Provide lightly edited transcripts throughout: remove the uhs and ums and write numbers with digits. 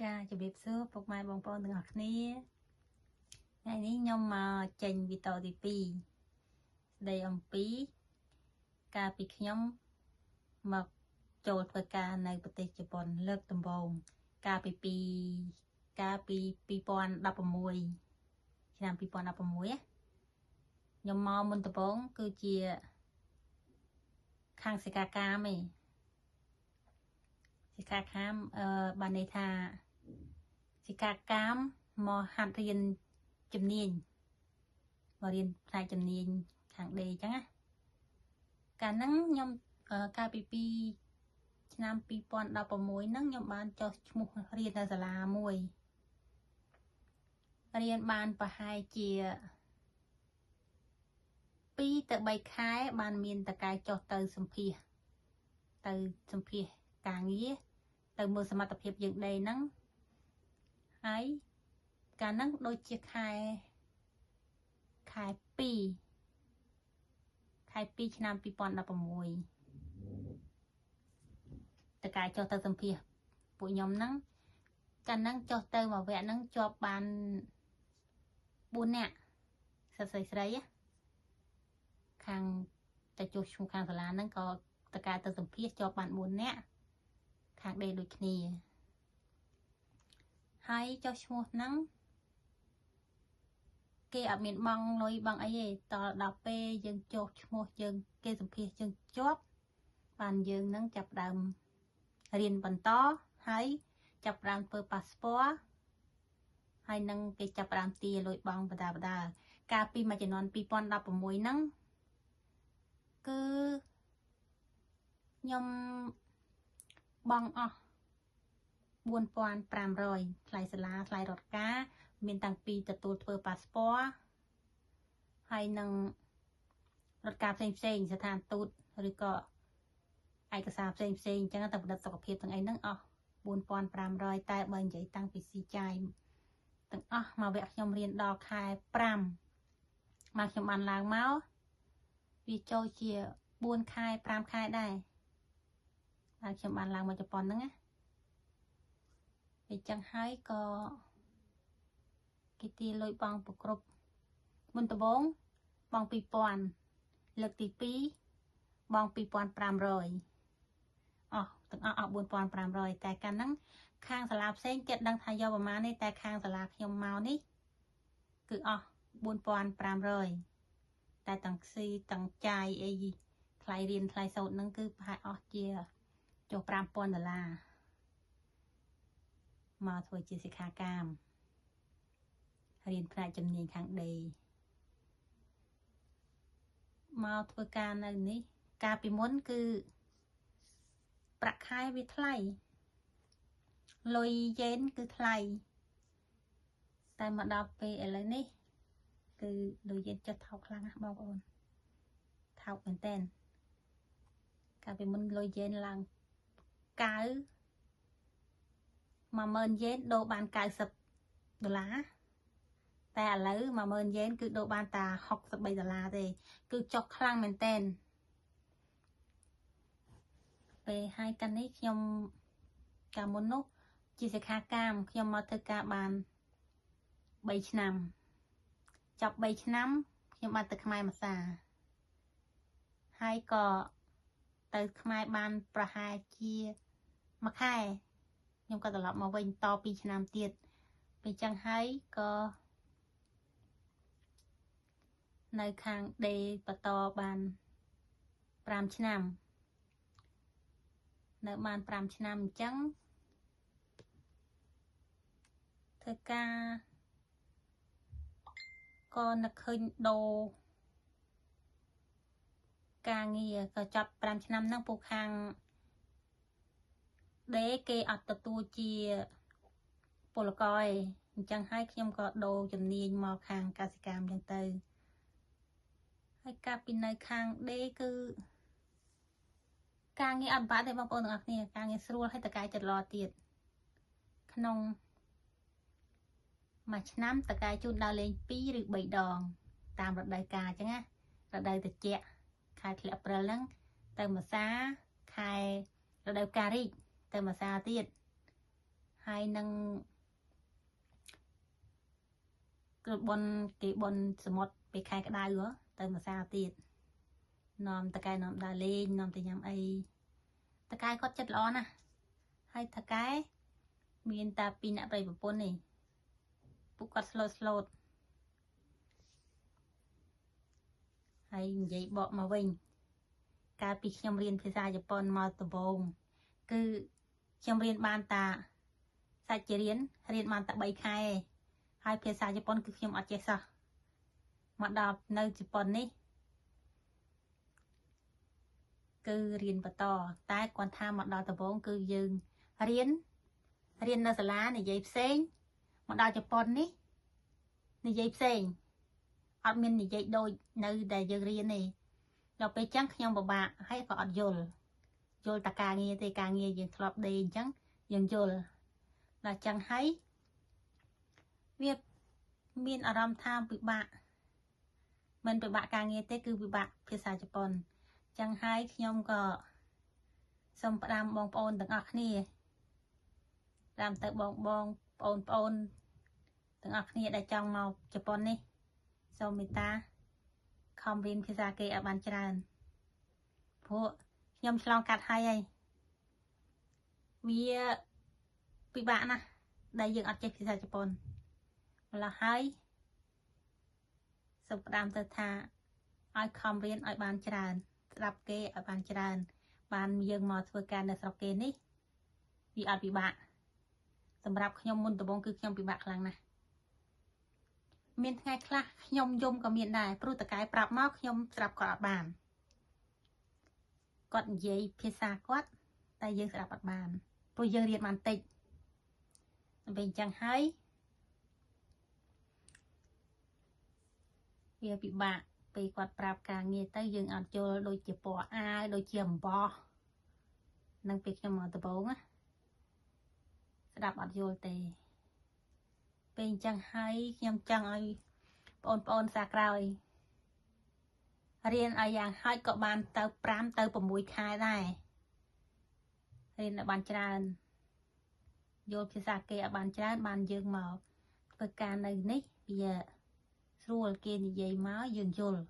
ចាជំរាបសួរពុកម៉ែបងប្អូនទាំងអស់គ្នាថ្ងៃនេះខ្ញុំមកចេញវីដេអូទី2ស្ដីអំពីការពីខ្ញុំមកចូលធ្វើការនៅប្រទេសជប៉ុនលើកដំបូងកាលពី2016ឆ្នាំ2016ខ្ញុំមកមុនដំបូងគឺជាខាងសិក្ខាកាមឯងសិក្ខាកាមបានន័យថាសិក្ខាកាមមកហាត់រៀនជំនាញមករៀនផ្នែកជំនាញខាងដេអញ្ចឹងណាកាលហ្នឹងខ្ញុំកាលពីឆ្នាំ2016ហ្នឹងខ្ញុំបានចុះឈ្មោះរៀននៅសាលាមួយរៀនបានប្រហែលជា2 ទៅ 3 ខែបានមានតកែចុះទៅសម្ភាសការងារទៅមើលសមត្ថភាពយើងដេហ្នឹងហើយកាលហ្នឹងដូចជាខែ2ឆ្នាំ2016តកែចុះទៅសម្ភាសពួកខ្ញុំហ្នឹងកាលហ្នឹងចុះទៅមួយវគ្គហ្នឹងជាប់បាន4 នាក់សិស្សស្រីខាងតែចុះឈ្មោះខាងសាលាហ្នឹងក៏តកែទៅសម្ភាសជាប់បាន4 នាក់ខាងដេដូចគ្នាហើយចុះឈ្មោះហ្នឹងគេអត់មានបង់លុយបង់អីទេតដល់ពេលយើងចុះឈ្មោះយើងគេសម្ភាសយើងជាប់បានយើងនឹងចាប់ដើមរៀនបន្តហើយចាប់ដើមធ្វើប៉ាសពតហើយនឹងគេចាប់ដើមទាលុយបង់បដាកាលពីមួយចំនួន2016ហ្នឹងគឺខ្ញុំបង់អស់4500ថ្លៃសាលាថ្លៃរត់ការមានតាំងពីទទួលធ្វើប៉ាសពតហើយនឹងរត់ការផ្សេងស្ថានទូតឬក៏ឯកសារផ្សេងអញ្ចឹងតែផលិតសុខភាពទាំងអីហ្នឹងអស់4500តែបើនិយាយតាំងពីស៊ីចាយទាំងអស់មកវគ្គខ្ញុំរៀនដល់ខែ5មកខ្ញុំបានឡើងមកវាចូលជា4 ខែ 5 ខែដែរហើយខ្ញុំបានឡើងមកជប៉ុនហ្នឹងណាអញ្ចឹងហើយក៏គេទាលុយបង់ប្រគ្រប់មុនដំបូងបង់2000លើកទី2បង់2500អស់ទាំងអស់4500តែកាលហ្នឹងខាងសាលាផ្សេងគេដឹងថាយកប្រមាណនេះតែខាងសាលាខ្ញុំមកនេះគឺអស់4500តែទាំងស៊ីទាំងចាយអីថ្លៃរៀនថ្លៃសូត្រហ្នឹងគឺប្រហែលអស់ជាចុះ$5000មកធ្វើជាសិក្ខាកាមរៀនផ្នែកជំនាញខាងដេមកធ្វើការនៅនេះកាលពីមុនគឺប្រាក់ខែវាថ្លៃលុយយេនគឺថ្លៃតែមកដល់ពេលឥឡូវនេះគឺលុយយេនចុះថោកខ្លាំងណាស់បងប្អូនថោកមែនតើកាលពីមុនលុយយេនឡើង10000 យេនដូរបាន$90តែឥឡូវ10000 យេនគឺដូរបានតែ$63ទេគឺចុះខ្លាំងមែនតើពេលហើយកាលនេះខ្ញុំកាលមុននោះជាសិក្ខាកាមខ្ញុំមកធ្វើការបាន3 ឆ្នាំចប់3 ឆ្នាំខ្ញុំបានទៅខ្មែរមួយសាហើយក៏ទៅខ្មែរបានប្រហែលជា1 ខែខ្ញុំក៏ត្រឡប់មកវិញត2 ឆ្នាំទៀតពេលចឹងហើយក៏នៅខាងដេបន្តបាន5 ឆ្នាំនៅបាន5 ឆ្នាំអញ្ចឹងធ្វើការក៏នឹកឃើញដូរការងារក៏ចប់5 ឆ្នាំហ្នឹងពួកខាងដេគេអត់ទទួលជាពលករឯងអញ្ចឹងហើយខ្ញុំក៏ដូរជំនាញមកខាងកសិកម្មអញ្ចឹងទៅហើយកាលពីនៅខាងដេគឺការងារអត់បាក់ទេបងប្អូនទាំងអស់គ្នាការងារស្រួលហើយតកែចិត្តល្អទៀតក្នុងមួយឆ្នាំតកែជូនដើរលេង2 ឬ 3 ដងតាមរដូវកាលអញ្ចឹងណារដូវត្រជាក់ខែធ្លាក់ព្រិលហ្នឹងទៅមួយសាខែរដូវកាលរីកទៅមួយសាទៀតហ ហើយនឹងคือบนគេបនសមុទ្រពេលខែក្តៅទៅម្សាទៀតនាំតកែនាំដើរលេងនាំទៅញ៉ាំអីតកែគាត់ចិត្តល្អណាស់ហើយតកែមានតែ2អ្នកប្រិយប្រពន្ធនេះពួកគាត់ស្លូតហើយនិយាយបកមកវិញកាលពីខ្ញុំរៀនភាសាជប៉ុនមកដំបូងគឺខ្ញុំរៀនបានតាសាច់ជារៀនបានតែ3ខែហើយភាសាជប៉ុនគឺខ្ញុំអត់ចេះសោះមកដល់នៅជប៉ុននេះគឺរៀនបន្តតែគាត់ថាមកដល់ដំបូងគឺយើងរៀននៅសាលានិយាយផ្សេងមកដល់ជប៉ុននេះនិយាយផ្សេងអត់មាននិយាយដូចនៅដែលយើងរៀនទេដល់ពេលចឹងខ្ញុំពិបាកហើយក៏អត់យល់តែការងារទេការងារយើងធ្លាប់ដេកអញ្ចឹងយើងយល់ដល់ចឹងហើយវាមានអារម្មណ៍ថាពិបាកមិនពិបាកការងារទេគឺពិបាកភាសាជប៉ុនចឹងហើយខ្ញុំក៏សូមផ្ដាំបងប្អូនទាំងអស់គ្នាផ្ដាំទៅបងប្អូនទាំងអស់គ្នាដែលចង់មកជប៉ុននេះសូមមេត្តាខំរៀនភាសាគេឲ្យបានច្រើនព្រោះខ្ញុំឆ្លងកាត់ហើយវាពិបាកណាស់ដែលយើងអត់ចេះភាសាជប៉ុនម្ល៉េះហើយសូមផ្ដាំទៅថាឲ្យខំរៀនឲ្យបានច្រើនស្ដាប់គេឲ្យបានច្រើនបានយើងមកធ្វើការនៅស្រុកគេនេះវាអត់ពិបាកសម្រាប់ខ្ញុំមុនដំបូងគឺខ្ញុំពិបាកខ្លាំងណាស់មានថ្ងៃខ្លះខ្ញុំយំក៏មានដែរព្រោះតកែប្រាប់មកខ្ញុំស្ដាប់គាត់អត់បានគាត់និយាយភាសាគាត់តែយើងស្ដាប់អត់បានព្រោះយើងរៀនបានតិចដើម្បីអញ្ចឹងហើយវាពិបាកពេលគាត់ប្រាប់ការងារទៅយើងអត់យល់ដូចជាពណ៌អាវដូចជាអំបោះនឹងពេលខ្ញុំមកដំបូងណាស្ដាប់អត់យល់ទេពេលអញ្ចឹងហើយខ្ញុំចង់ឲ្យបងប្អូនសាក្រោយរៀនឲ្យយ៉ាងហោចក៏បានទៅ5ទៅ6ខែដែររៀនឲ្យបានច្រើនយល់ភាសាគេឲ្យបានច្រើនបានយើងមកធ្វើការនៅនេះវាស្រួលគេនិយាយមកយើងយល់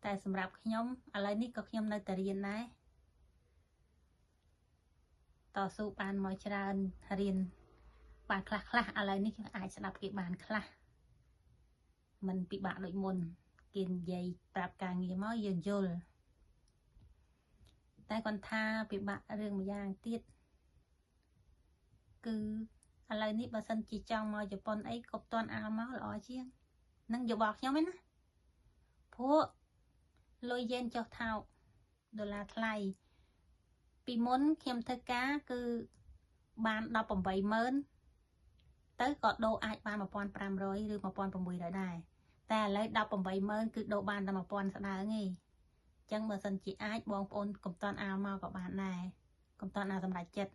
តែសម្រាប់ខ្ញុំឥឡូវនេះក៏ខ្ញុំនៅតែរៀនដែរតស៊ូបានមកច្រើនរៀនបានខ្លះឥឡូវនេះអាចស្ដាប់គេបានខ្លះមិនពិបាកដូចមុនគេនិយាយប្រាប់ការងារមកយើងយល់តែគាត់ថាពិបាករឿងមួយយ៉ាងទៀតគឺឥឡូវនេះបើសិនជាចង់មកជប៉ុនអីក៏ផ្ទាន់អាលមកល្អជាងនឹងយោបល់ខ្ញុំឯណាព្រោះលុយយេនចុះថោកដុល្លារថ្លៃពីមុនខ្ញុំធ្វើការគឺបាន 180000 ទៅក៏ដូរអាចបាន 1500 ឬ 1600 ដែរតែឥឡូវ 180000 គឺដូរបានតែ 1000 ស្ដើងឯងចឹងបើសិនជាអាចបងប្អូនកុំតន់អាលមកក៏បានដែរកុំតន់អាលសម្រេចចិត្ត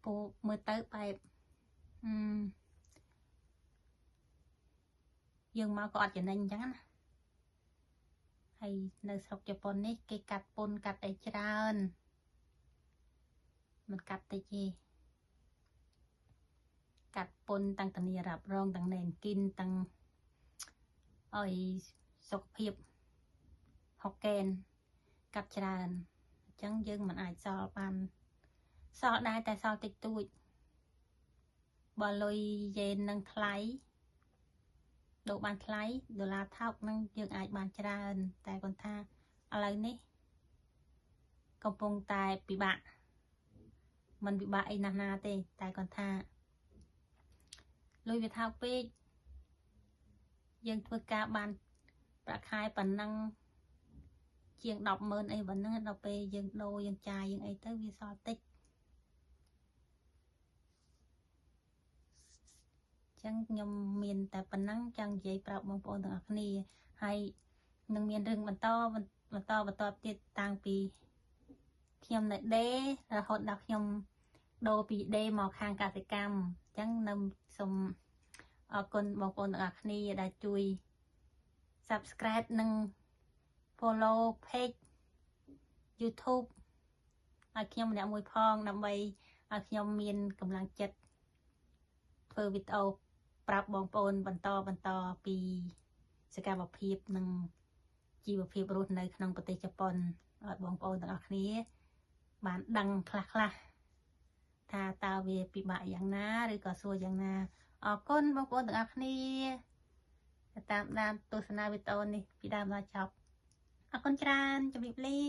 ពូមើលទៅបែបយើងមកក៏អត់ចំណេញអញ្ចឹងណាហើយនៅស្រុកជប៉ុននេះគេកាត់ពន្ធកាត់អីច្រើនមិនកាត់តិចទេកាត់ពន្ធទាំងធានារ៉ាប់រងទាំងណែនគិនទាំងអីសុខភាពហុកកេនកាត់ច្រើនអញ្ចឹងយើងមិនអាចសល់បានសល់ដែរតែសល់តិចតួចបើលុយយេននឹងថ្លៃដូរបានថ្លៃដុល្លារថោកនឹងយើងអាចបានច្រើនតែគាត់ថាឥឡូវនេះកំពុងតែពិបាកមិនពិបាកអីណាស់ណាទេតែគាត់ថាលុយវាថោកពេកយើងធ្វើការបានប្រាក់ខែប៉ុណ្ណឹងជាង 100000 អីប៉ុណ្ណឹងដល់ពេលយើងដូរយើងចាយយើងអីទៅវាសល់តិចចឹងខ្ញុំមានតែប៉ុណ្ណឹងចង់និយាយប្រាប់បងប្អូនទាំងអស់គ្នាហើយនឹងមានរឿងបន្តទៀតតាំងពីខ្ញុំនៅដេរហូតដល់ខ្ញុំដូរពីដេមកខាងកសិកម្មអញ្ចឹងនៅសូមអរគុណបងប្អូនទាំងអស់គ្នាដែលជួយ Subscribe និង Follow Page YouTube ឲ្យខ្ញុំម្នាក់មួយផងដើម្បី ឲ្យខ្ញុំមានកម្លាំងចិត្តធ្វើវីដេអូប្រាប់បងប្អូនបន្តពីសកម្មភាពនិងជីវភាពរស់នៅក្នុងប្រទេសជប៉ុនឲ្យបងប្អូនទាំងអស់គ្នាបានដឹងខ្លះថាតើវាពិបាកយ៉ាងណាឬក៏ស្រួលយ៉ាងណាអរគុណបងប្អូនទាំងអស់គ្នាតាមដានទស្សនាវីដេអូនេះពីដើមដល់ចប់អរគុណច្រើនជម្រាបលា